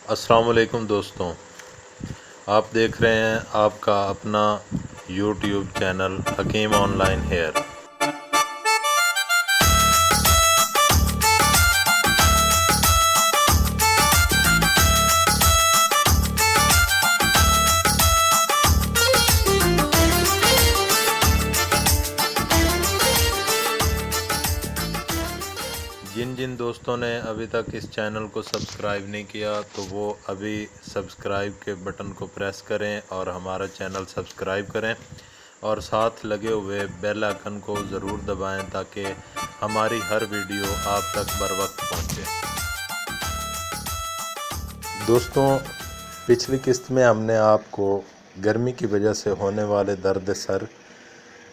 السلام علیکم دوستوں، آپ دیکھ رہے ہیں آپ کا اپنا یوٹیوب چینل حکیم آن لائن ہیئر۔ جن دوستوں نے ابھی تک اس چینل کو سبسکرائب نہیں کیا تو وہ ابھی سبسکرائب کے بٹن کو پریس کریں اور ہمارا چینل سبسکرائب کریں اور ساتھ لگے ہوئے بیل آئکن کو ضرور دبائیں تاکہ ہماری ہر ویڈیو آپ تک بر وقت پہنچے۔ دوستوں، پچھلی قسط میں ہم نے آپ کو گرمی کی وجہ سے ہونے والے درد سر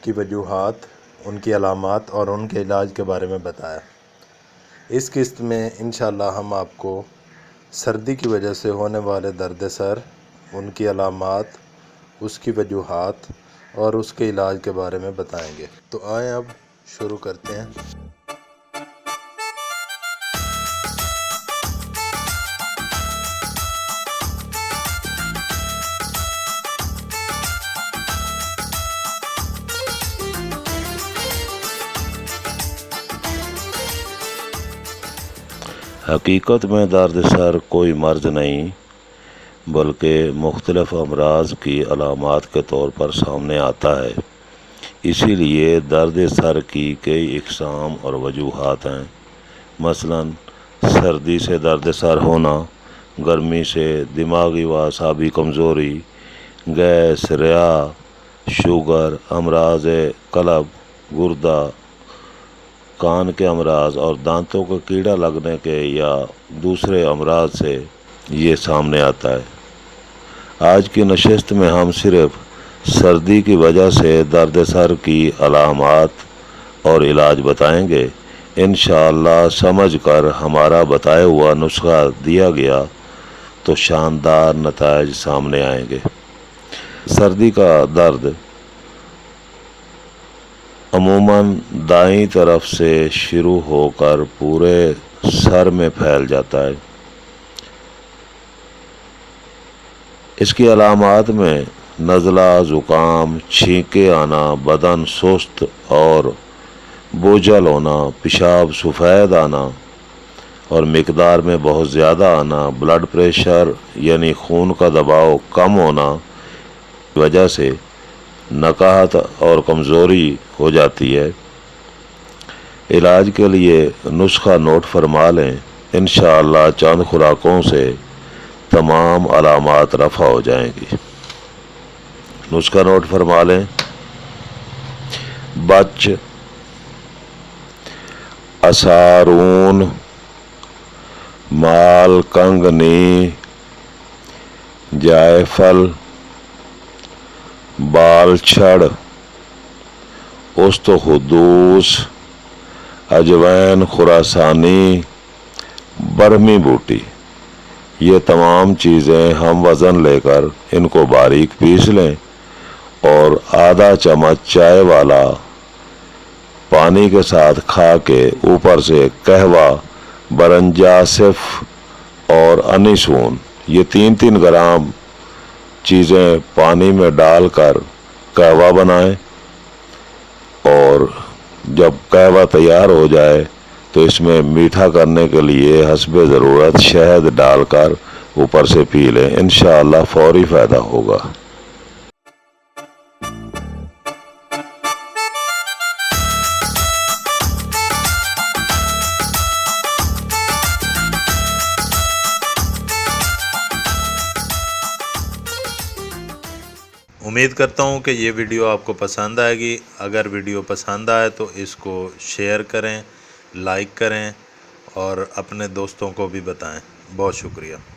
کی وجوہات، ان کی علامات اور ان کے علاج کے بارے میں بتایا۔ اس قسط میں انشاءاللہ ہم آپ کو سردی کی وجہ سے ہونے والے درد سر، ان کی علامات، اس کی وجوہات اور اس کے علاج کے بارے میں بتائیں گے۔ تو آئیں اب شروع کرتے ہیں۔ حقیقت میں درد سر کوئی مرض نہیں بلکہ مختلف امراض کی علامات کے طور پر سامنے آتا ہے۔ اسی لیے درد سر کی کئی اقسام اور وجوہات ہیں۔ مثلاً سردی سے درد سر ہونا، گرمی سے دماغی و اعصابی کمزوری، گیس، رئا، شوگر، امراض قلب، گردہ، کان کے امراض اور دانتوں کا کیڑا لگنے کے یا دوسرے امراض سے یہ سامنے آتا ہے۔ آج کی نشست میں ہم صرف سردی کی وجہ سے درد سر کی علامات اور علاج بتائیں گے۔ انشاءاللہ سمجھ کر ہمارا بتایا ہوا نسخہ دیا گیا تو شاندار نتائج سامنے آئیں گے۔ سردی کا درد عموماً دائیں طرف سے شروع ہو کر پورے سر میں پھیل جاتا ہے۔ اس کی علامات میں نزلہ، زکام، چھینکیں آنا، بدن سست اور بوجھل ہونا، پیشاب سفید آنا اور مقدار میں بہت زیادہ آنا، بلڈ پریشر یعنی خون کا دباؤ کم ہونا کی وجہ سے نقاہت اور کمزوری ہو جاتی ہے۔ علاج کے لیے نسخہ نوٹ فرما لیں، انشاءاللہ چند خوراکوں سے تمام علامات رفع ہو جائیں گی۔ نسخہ نوٹ فرما لیں۔ بچ، اسارون، مال کنگنی، جائفل، بال چھڑ، است خدوس، اجوین خراسانی، برہمی بوٹی، یہ تمام چیزیں ہم وزن لے کر ان کو باریک پیس لیں اور آدھا چمچ چائے والا پانی کے ساتھ کھا کے اوپر سے قہوہ، برنجاسف اور انیسون، یہ 3 گرام چیزیں پانی میں ڈال کر قہوہ بنائیں اور جب قہوہ تیار ہو جائے تو اس میں میٹھا کرنے کے لیے حسب ضرورت شہد ڈال کر اوپر سے پی لیں، انشاءاللہ فوری فائدہ ہوگا۔ امید کرتا ہوں کہ یہ ویڈیو آپ کو پسند آئے گی۔ اگر ویڈیو پسند آئے تو اس کو شیئر کریں، لائک کریں اور اپنے دوستوں کو بھی بتائیں۔ بہت شکریہ۔